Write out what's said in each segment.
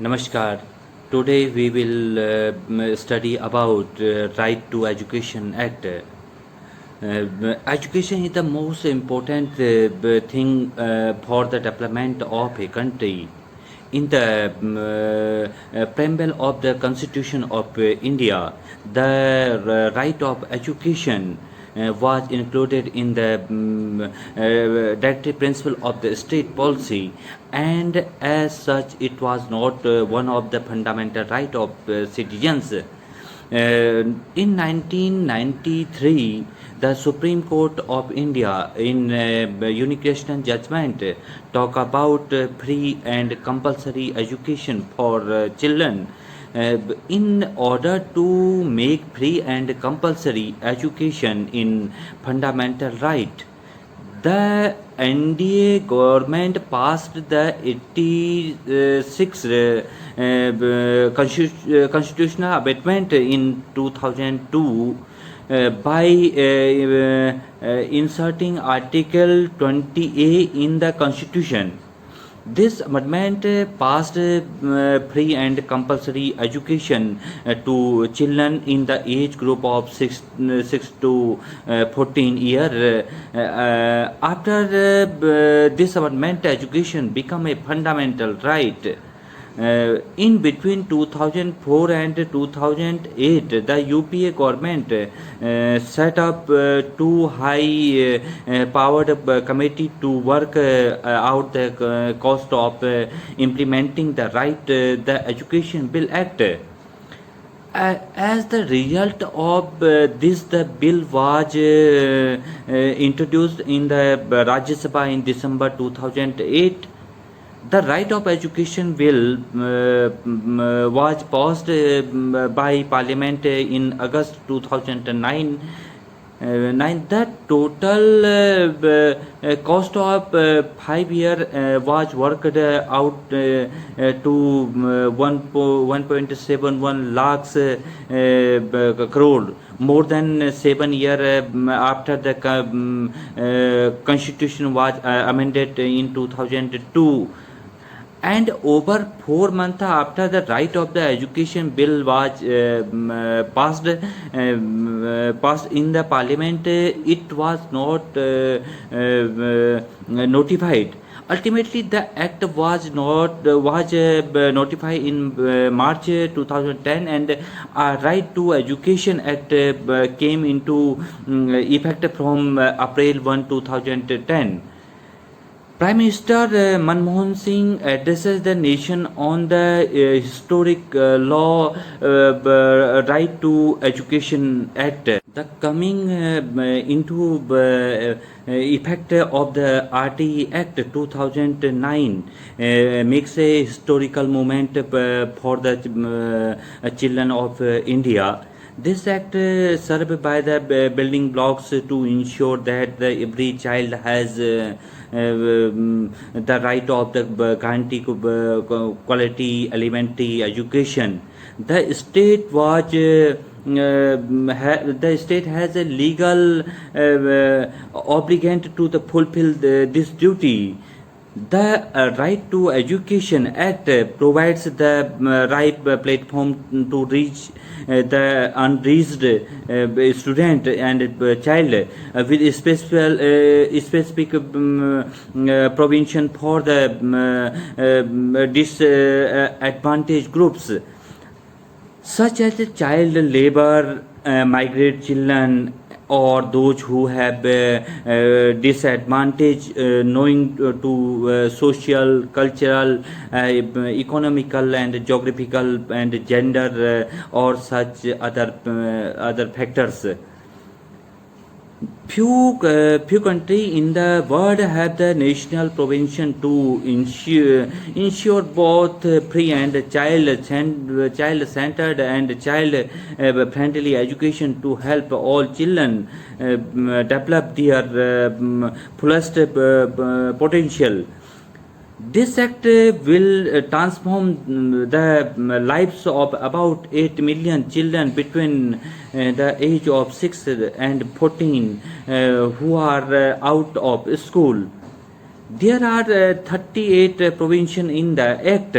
Namaskar. Today we will study about Right to Education Act. Education is the most important thing for the development of a country. In the preamble of the Constitution of India, the right of education was included in the directive principle of the state policy, and as such it was not one of the fundamental right of citizens. In 1993, the Supreme Court of India, in unicational judgment, talk about free and compulsory education for children. In order to make free and compulsory education in fundamental right, the NDA government passed the 86 constitutional amendment in 2002 by inserting Article 20A in the Constitution. This amendment passed free and compulsory education to children in the age group of 6 to 14 years. After this amendment, education became a fundamental right. In between 2004 and 2008, the UPA government set up two high-powered committee to work out the cost of implementing the Right the Education Bill Act. As the result of this, the bill was introduced in the Rajya Sabha in December 2008. The Right of Education Bill was passed by Parliament in August 2009. The total cost of 5 years was worked out to 1.71 lakhs crore, more than 7 years after the constitution was amended in 2002. And over 4 months after the Right of the Education Bill was passed in the Parliament, it was not notified. Ultimately, the act was notified in March 2010, and a Right to Education Act came into effect from April 1, 2010. Prime Minister Manmohan Singh addresses the nation on the historic law Right to Education Act. The coming into effect of the RTE Act 2009 makes a historical moment for the children of India. This act served by the building blocks to ensure that every child has the right of the guarantee quality elementary education. The state has a legal obligation to fulfill this duty. The Right to Education Act provides the right platform to reach the unreached student and child with specific provision for the disadvantaged groups, such as child labor, migrant children, or those who have disadvantage knowing to social, cultural, economical, and geographical, and gender, or such other factors. Few countries in the world have the national provision to ensure both free and child-centered and child-friendly education to help all children develop their fullest potential. This act will transform the lives of about 8 million children between the age of 6 and 14 who are out of school. There are 38 provisions in the act.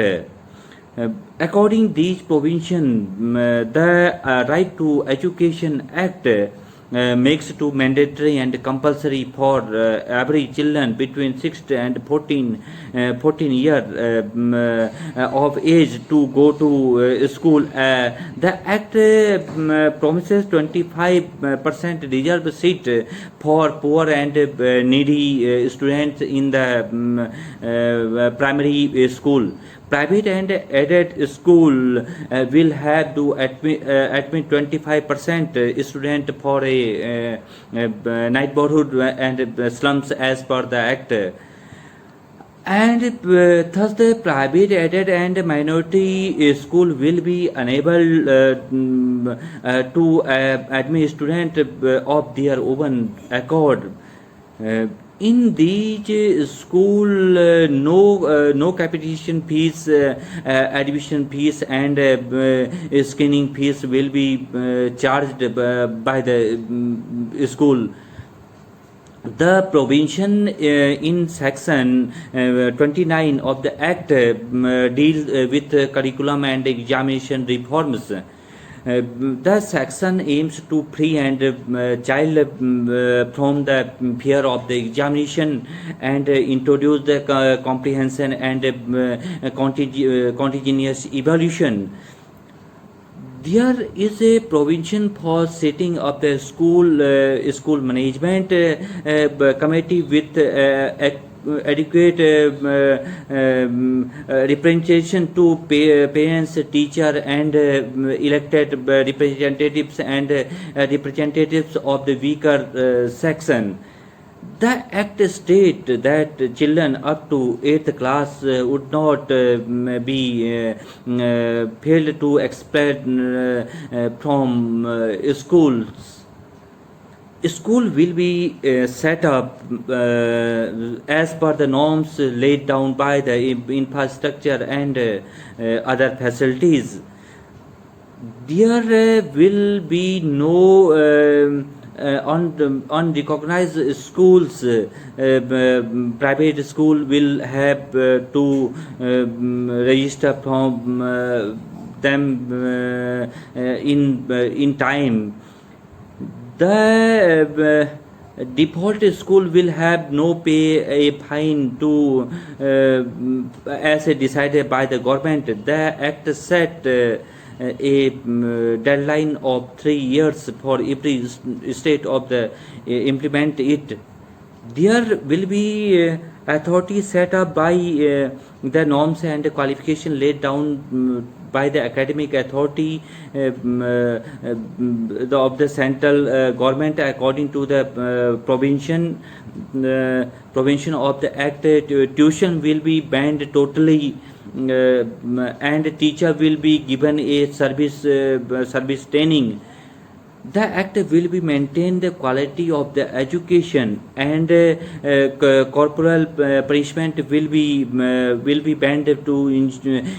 According these provision, the Right to Education Act makes to mandatory and compulsory for every children between 6 and 14 years of age to go to school. The act promises 25% reserved seat for poor and needy students in the primary school. Private and aided school will have to admit 25% student for a neighborhood and slums as per the act. And thus the private aided and minority school will be unable to admit student of their own accord. In these school, no capitation fees, admission fees, and screening fees will be charged by the school. The provision in section 29 of the Act deals with curriculum and examination reforms. The section aims to free and child from the fear of the examination and introduce the comprehension and continuous evaluation. There is a provision for setting up the school management committee with adequate representation to parents, teacher, and elected representatives and representatives of the weaker section. The Act states that children up to 8th class would not be failed to expel from schools. School will be set up as per the norms laid down by the infrastructure and other facilities. There will be no unrecognized schools. Private school will have to register from them in time. The default school will have no pay a fine to as decided by the government. The Act set a deadline of 3 years for every state of the implement it. There will be authority set up by the norms and qualification laid down by the academic authority of the central government according to the provision of the Act. Tuition will be banned totally. And teacher will be given a service training. The Act will be maintain the quality of the education, and corporal punishment will be banned to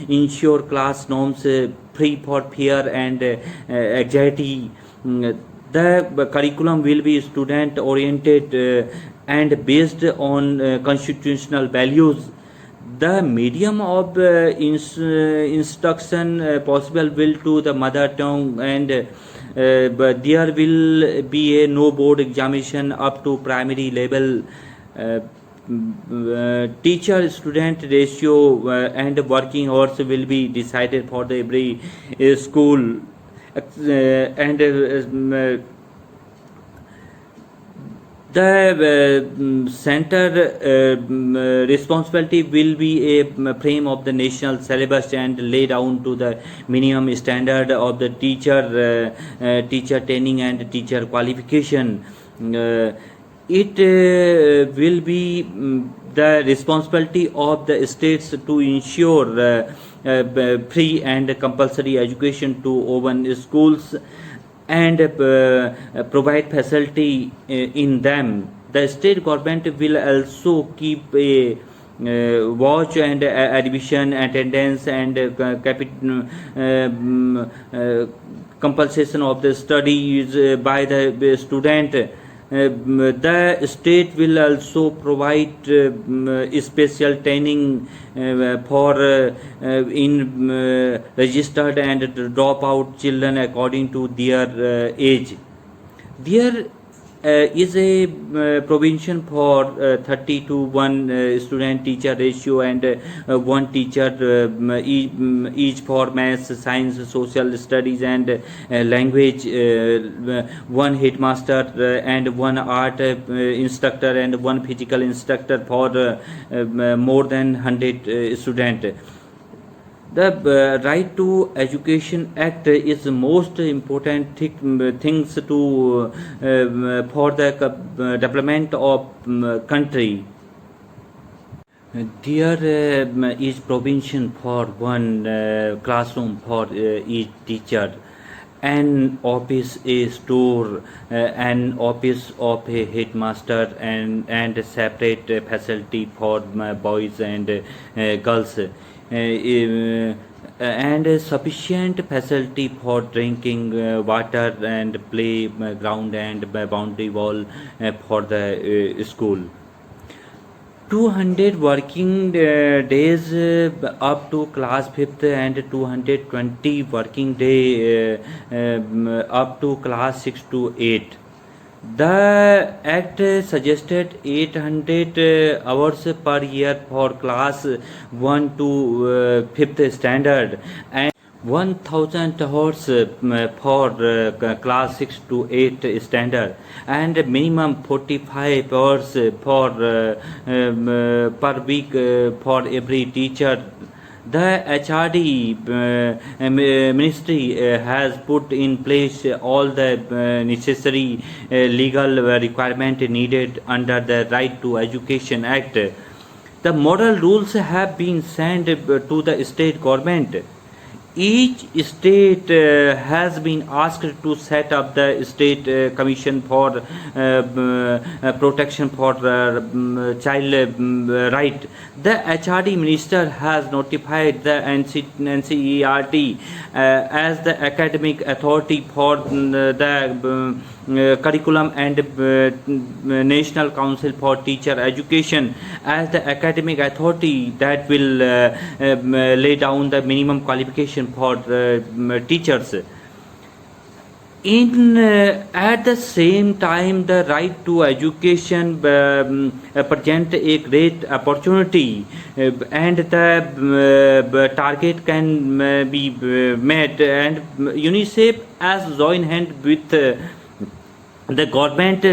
ensure class norms free for fear and anxiety. The curriculum will be student oriented and based on constitutional values. The medium of instruction possible will to the mother tongue, and but there will be a no board examination up to primary level. Teacher student ratio and working hours will be decided for the every school, and the center responsibility will be a frame of the national syllabus and lay down to the minimum standard of the teacher training and teacher qualification. It will be the responsibility of the states to ensure free and compulsory education to open schools and provide facility in them. The state government will also keep a watch and admission, attendance, and compulsion of the studies by the student. The state will also provide special training for in registered and dropout children according to their age. There is a provision for 30 to 1 student teacher ratio and one teacher each for maths, science, social studies and language, one headmaster and one art instructor and one physical instructor for more than 100 students. The Right to Education Act is the most important things to for the development of country. There is provision for one classroom for each teacher, an office, a store, an office of a headmaster, and a separate facility for boys and girls. And sufficient facility for drinking water and play ground and boundary wall for the school. 200 working days up to class 5th and 220 working day up to class 6 to 8. The Act suggested 800 hours per year for class 1 to 5th standard and 1000 hours for class 6 to 8 standard and minimum 45 hours for per week for every teacher. The HRD ministry has put in place all the necessary legal requirement needed under the Right to Education Act. The model rules have been sent to the state government. Each state has been asked to set up the state commission for protection for child right. The HRD minister has notified the NCERT as the academic authority for the curriculum and National Council for Teacher Education as the academic authority that will lay down the minimum qualification for teachers. At the same time, the right to education present a great opportunity and the target can be met, and UNICEF has joined hand with the government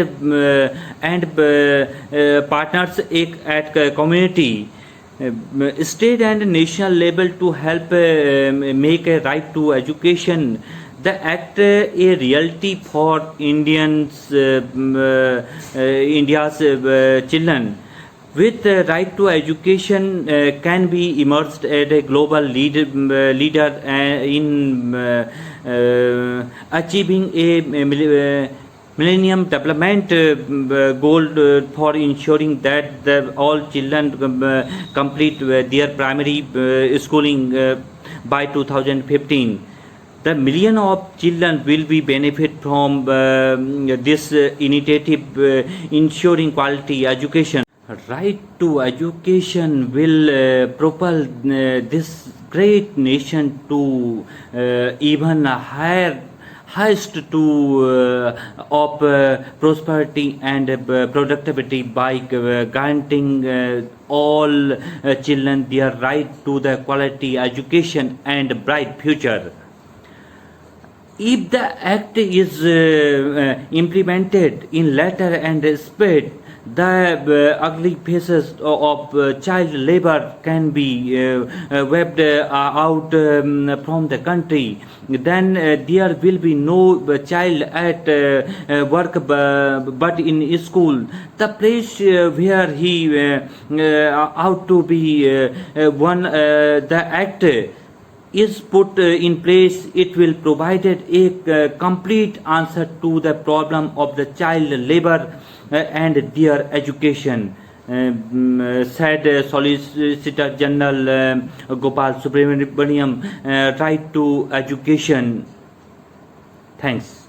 and partners at community, state and national level to help make a right to education. The act a reality for India's children. With right to education can be emerged as a global leader in achieving a Millennium Development Goal for ensuring that all children complete their primary schooling by 2015. The million of children will be benefit from this initiative ensuring quality education. Right to education will propel this great nation to even highest to of prosperity and productivity by granting all children their right to the quality education and bright future. If the act is implemented in letter and spirit, the ugly faces of child labor can be wiped out from the country. Then there will be no child at work but in school. The place where he ought to be one the act is put in place, it will provide a complete answer to the problem of the child labor and their education, said Solicitor General Gopal Subramaniam, Right to Education. Thanks.